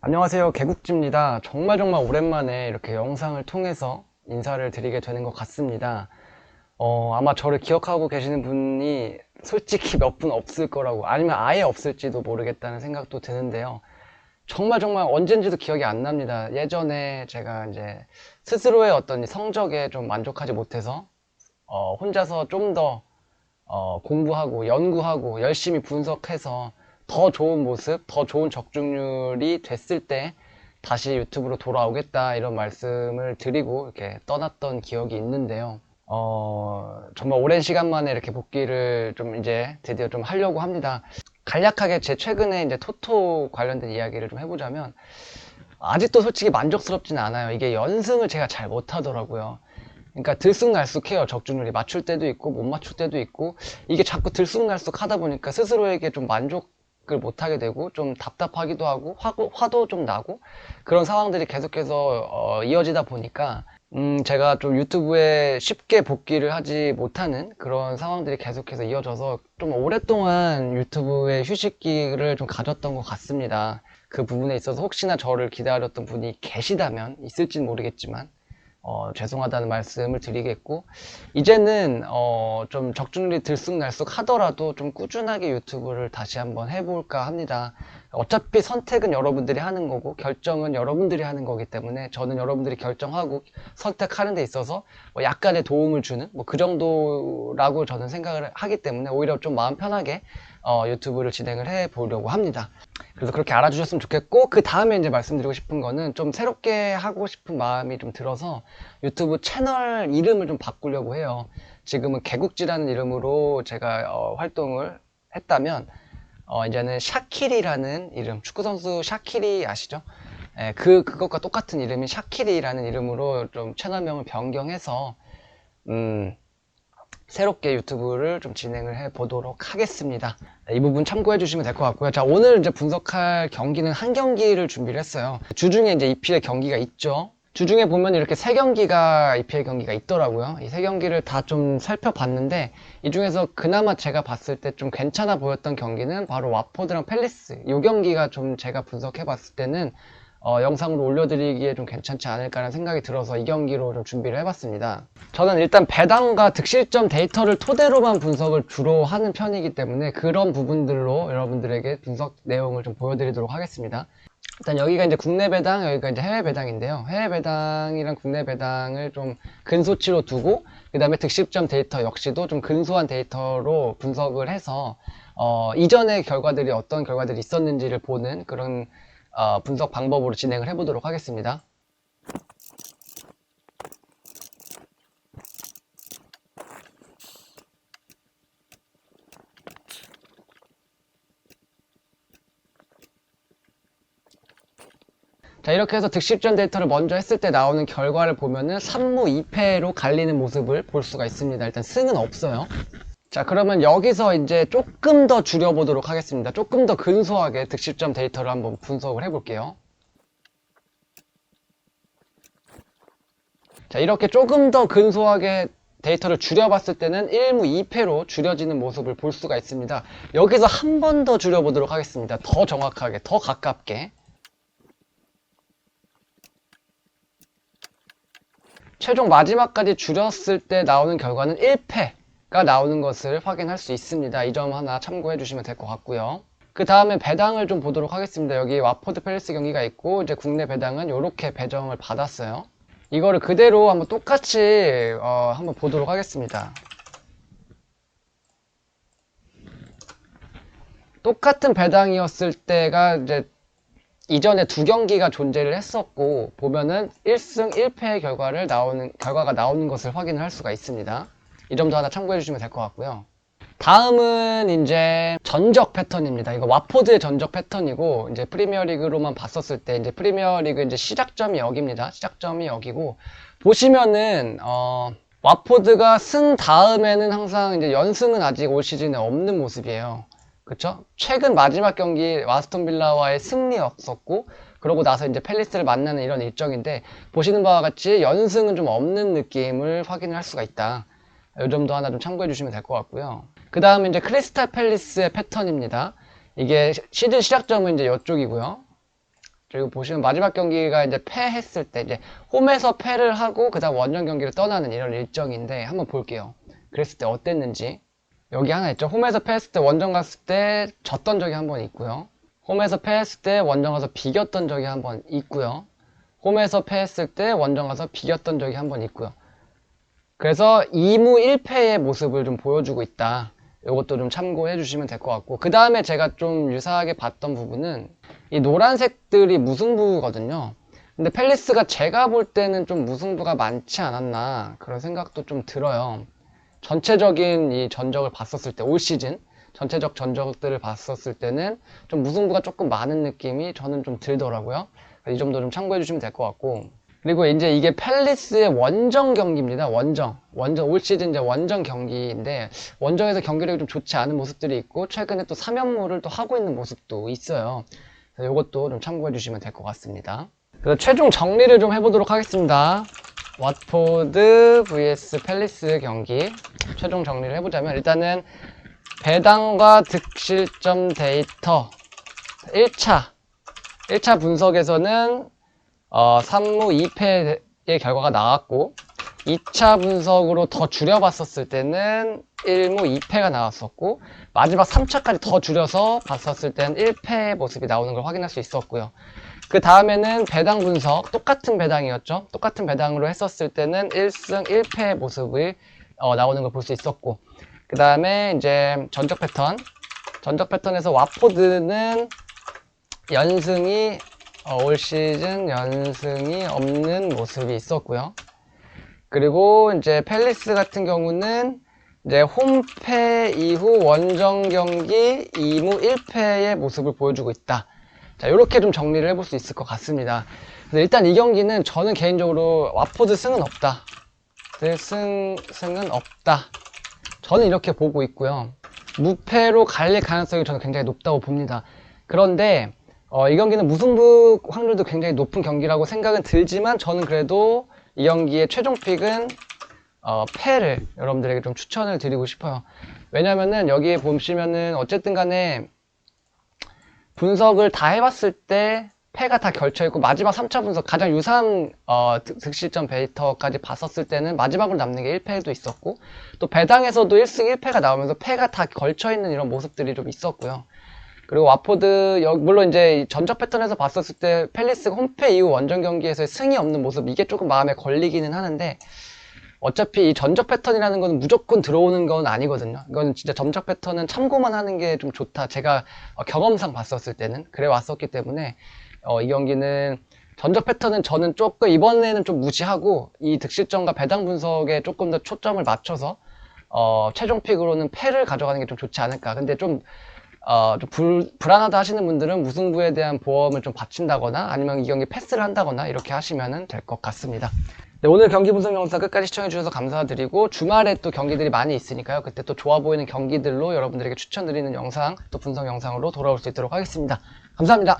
안녕하세요, 개국지입니다. 정말 오랜만에 이렇게 영상을 통해서 인사를 드리게 되는 것 같습니다. 아마 저를 기억하고 계시는 분이 솔직히 몇 분 없을 거라고, 아니면 아예 없을지도 모르겠다는 생각도 드는데요. 정말 언젠지도 기억이 안 납니다. 예전에 제가 이제 스스로의 어떤 성적에 좀 만족하지 못해서 혼자서 좀 더 공부하고 연구하고 열심히 분석해서 더 좋은 모습, 더 좋은 적중률이 됐을 때 다시 유튜브로 돌아오겠다 이런 말씀을 드리고 이렇게 떠났던 기억이 있는데요. 정말 오랜 시간 만에 이렇게 복귀를 좀 이제 드디어 좀 하려고 합니다. 간략하게 제 최근에 이제 토토 관련된 이야기를 좀 해보자면, 아직도 솔직히 만족스럽지는 않아요. 이게 연승을 제가 잘 못하더라고요. 그러니까 들쑥날쑥해요. 적중률이 맞출 때도 있고 못 맞출 때도 있고, 이게 자꾸 들쑥날쑥 하다 보니까 스스로에게 좀 만족을 못하게 되고 좀 답답하기도 하고 화도 좀 나고 그런 상황들이 계속해서 이어지다 보니까 제가 좀 유튜브에 쉽게 복귀를 하지 못하는 그런 상황들이 계속해서 이어져서 좀 오랫동안 유튜브에 휴식기를 좀 가졌던 것 같습니다. 그 부분에 있어서 혹시나 저를 기다렸던 분이 계시다면, 있을지는 모르겠지만 죄송하다는 말씀을 드리겠고, 이제는 좀 적중률이 들쑥날쑥 하더라도 좀 꾸준하게 유튜브를 다시 한번 해볼까 합니다. 어차피 선택은 여러분들이 하는 거고 결정은 여러분들이 하는 거기 때문에, 저는 여러분들이 결정하고 선택하는 데 있어서 뭐 약간의 도움을 주는 뭐 그 정도라고 저는 생각을 하기 때문에, 오히려 좀 마음 편하게 유튜브를 진행을 해 보려고 합니다. 그래서 그렇게 알아주셨으면 좋겠고, 그 다음에 이제 말씀드리고 싶은 거는, 좀 새롭게 하고 싶은 마음이 좀 들어서 유튜브 채널 이름을 좀 바꾸려고 해요. 지금은 개국지라는 이름으로 제가 활동을 했다면, 이제는 샤키리라는 이름, 축구선수 샤키리 아시죠? 예, 그것과 똑같은 이름인 샤키리라는 이름으로 좀 채널명을 변경해서 새롭게 유튜브를 좀 진행을 해 보도록 하겠습니다. 이 부분 참고해 주시면 될 것 같고요. 자, 오늘 이제 분석할 경기는 한 경기를 준비를 했어요. 주중에 이제 EPL 경기가 있죠. 주중에 보면 이렇게 세 경기가 EPL 경기가 있더라고요. 이 세 경기를 다 좀 살펴봤는데, 이 중에서 그나마 제가 봤을 때 좀 괜찮아 보였던 경기는 바로 와포드랑 팰리스. 이 경기가 좀 제가 분석해 봤을 때는 영상으로 올려드리기에 좀 괜찮지 않을까라는 생각이 들어서 이 경기로 좀 준비를 해봤습니다. 저는 일단 배당과 득실점 데이터를 토대로만 분석을 주로 하는 편이기 때문에, 그런 부분들로 여러분들에게 분석 내용을 좀 보여드리도록 하겠습니다. 일단 여기가 이제 국내 배당, 여기가 이제 해외 배당인데요. 해외 배당이랑 국내 배당을 좀 근소치로 두고, 그 다음에 득실점 데이터 역시도 좀 근소한 데이터로 분석을 해서 이전의 결과들이 어떤 결과들이 있었는지를 보는 그런 분석 방법으로 진행을 해보도록 하겠습니다. 자, 이렇게 해서 득실점 데이터를 먼저 했을 때 나오는 결과를 보면은 3무 2패로 갈리는 모습을 볼 수가 있습니다. 일단 승은 없어요. 자, 그러면 여기서 이제 조금 더 줄여보도록 하겠습니다. 조금 더 근소하게 득실점 데이터를 한번 분석을 해볼게요. 자, 이렇게 조금 더 근소하게 데이터를 줄여봤을 때는 1무 2패로 줄여지는 모습을 볼 수가 있습니다. 여기서 한 번 더 줄여보도록 하겠습니다. 더 정확하게, 더 가깝게. 최종 마지막까지 줄였을 때 나오는 결과는 1패가 나오는 것을 확인할 수 있습니다. 이 점 하나 참고해 주시면 될 것 같고요. 그 다음에 배당을 좀 보도록 하겠습니다. 여기 와포드 팰리스 경기가 있고, 이제 국내 배당은 이렇게 배정을 받았어요. 이거를 그대로 한번 똑같이 한번 보도록 하겠습니다. 똑같은 배당이었을 때가 이제 이전에 두 경기가 존재를 했었고, 보면은 1승 1패의 결과가 나오는 것을 확인을 할 수가 있습니다. 이 점도 하나 참고해 주시면 될 것 같고요. 다음은 이제 전적 패턴입니다. 이거 와포드의 전적 패턴이고, 이제 프리미어리그로만 봤었을 때, 이제 프리미어리그 이제 시작점이 여기입니다. 시작점이 여기고, 보시면은 와포드가 승 다음에는 항상 이제 연승은 아직 올 시즌에 없는 모습이에요. 그쵸? 최근 마지막 경기 아스톤 빌라와의 승리였었고, 그러고 나서 이제 팰리스를 만나는 이런 일정인데, 보시는 바와 같이 연승은 좀 없는 느낌을 확인할 수가 있다. 이 점도 하나 좀 참고해 주시면 될 것 같고요. 그 다음에 이제 크리스탈 팰리스의 패턴입니다. 이게 시즌 시작점은 이제 이쪽이고요. 그리고 보시면 마지막 경기가 이제 패했을 때 이제 홈에서 패를 하고 그다음 원정 경기를 떠나는 이런 일정인데 한번 볼게요. 그랬을 때 어땠는지. 여기 하나 있죠. 홈에서 패했을 때 원정 갔을 때 졌던 적이 한 번 있고요. 홈에서 패했을 때 원정 가서 비겼던 적이 한 번 있고요. 홈에서 패했을 때 원정 가서 비겼던 적이 한 번 있고요. 그래서 2무 1패의 모습을 좀 보여주고 있다. 이것도 좀 참고해 주시면 될 것 같고, 그 다음에 제가 좀 유사하게 봤던 부분은 이 노란색들이 무승부거든요. 근데 팰리스가 제가 볼 때는 좀 무승부가 많지 않았나 그런 생각도 좀 들어요. 전체적인 이 전적을 봤었을 때, 올 시즌 전체적 전적들을 봤었을 때는 좀 무승부가 조금 많은 느낌이 저는 좀 들더라고요. 이 점도 좀 참고해 주시면 될 것 같고, 그리고 이제 이게 팰리스의 원정 경기입니다. 원정 올 시즌 이제 원정 경기인데, 원정에서 경기력이 좀 좋지 않은 모습들이 있고 최근에 또 3연무를 또 하고 있는 모습도 있어요. 그래서 이것도 좀 참고해 주시면 될 것 같습니다. 그래서 최종 정리를 좀 해보도록 하겠습니다. 왓포드 vs 팰리스 경기 최종 정리를 해보자면, 일단은 배당과 득실점 데이터 1차 분석에서는 3무 2패의 결과가 나왔고, 2차 분석으로 더 줄여봤었을 때는 1무 2패가 나왔었고, 마지막 3차까지 더 줄여서 봤었을 때는 1패의 모습이 나오는 걸 확인할 수 있었고요. 그 다음에는 배당 분석, 똑같은 배당이었죠. 똑같은 배당으로 했었을 때는 1승 1패의 모습을 나오는 걸 볼 수 있었고, 그 다음에 이제 전적 패턴에서 왓포드는 연승이 올 시즌 연승이 없는 모습이 있었고요. 그리고 이제 팰리스 같은 경우는 이제 홈패 이후 원정 경기 2무 1패의 모습을 보여주고 있다. 자, 이렇게 좀 정리를 해볼 수 있을 것 같습니다. 그래서 일단 이 경기는 저는 개인적으로 왓포드 승은 없다. 승은 없다. 저는 이렇게 보고 있고요. 무패로 갈릴 가능성이 저는 굉장히 높다고 봅니다. 그런데 이 경기는 무승부 확률도 굉장히 높은 경기라고 생각은 들지만, 저는 그래도 이 경기의 최종 픽은 패를 여러분들에게 좀 추천을 드리고 싶어요. 왜냐면은 여기에 보시면은 어쨌든 간에 분석을 다 해봤을 때 패가 다 결쳐있고, 마지막 3차 분석 가장 유사한 득실점 데이터까지 봤었을 때는 마지막으로 남는 게 1패도 있었고, 또 배당에서도 1승 1패가 나오면서 패가 다 걸쳐있는 이런 모습들이 좀 있었고요. 그리고 왓포드, 물론 이제 전적 패턴에서 봤었을 때 팰리스가 홈패 이후 원정 경기에서의 승이 없는 모습, 이게 조금 마음에 걸리기는 하는데, 어차피 이 전적 패턴이라는 건 무조건 들어오는 건 아니거든요. 이건 진짜 전적 패턴은 참고만 하는 게 좀 좋다. 제가 경험상 봤었을 때는 그래 왔었기 때문에 이 경기는 전적 패턴은 저는 조금 이번에는 좀 무시하고, 이 득실점과 배당 분석에 조금 더 초점을 맞춰서 최종 픽으로는 패를 가져가는 게 좀 좋지 않을까. 근데 좀 불안하다 하시는 분들은 무승부에 대한 보험을 좀 받친다거나 아니면 이 경기 패스를 한다거나 이렇게 하시면 될 것 같습니다. 네, 오늘 경기 분석 영상 끝까지 시청해주셔서 감사드리고, 주말에 또 경기들이 많이 있으니까요. 그때 또 좋아 보이는 경기들로 여러분들에게 추천드리는 영상, 또 분석 영상으로 돌아올 수 있도록 하겠습니다. 감사합니다.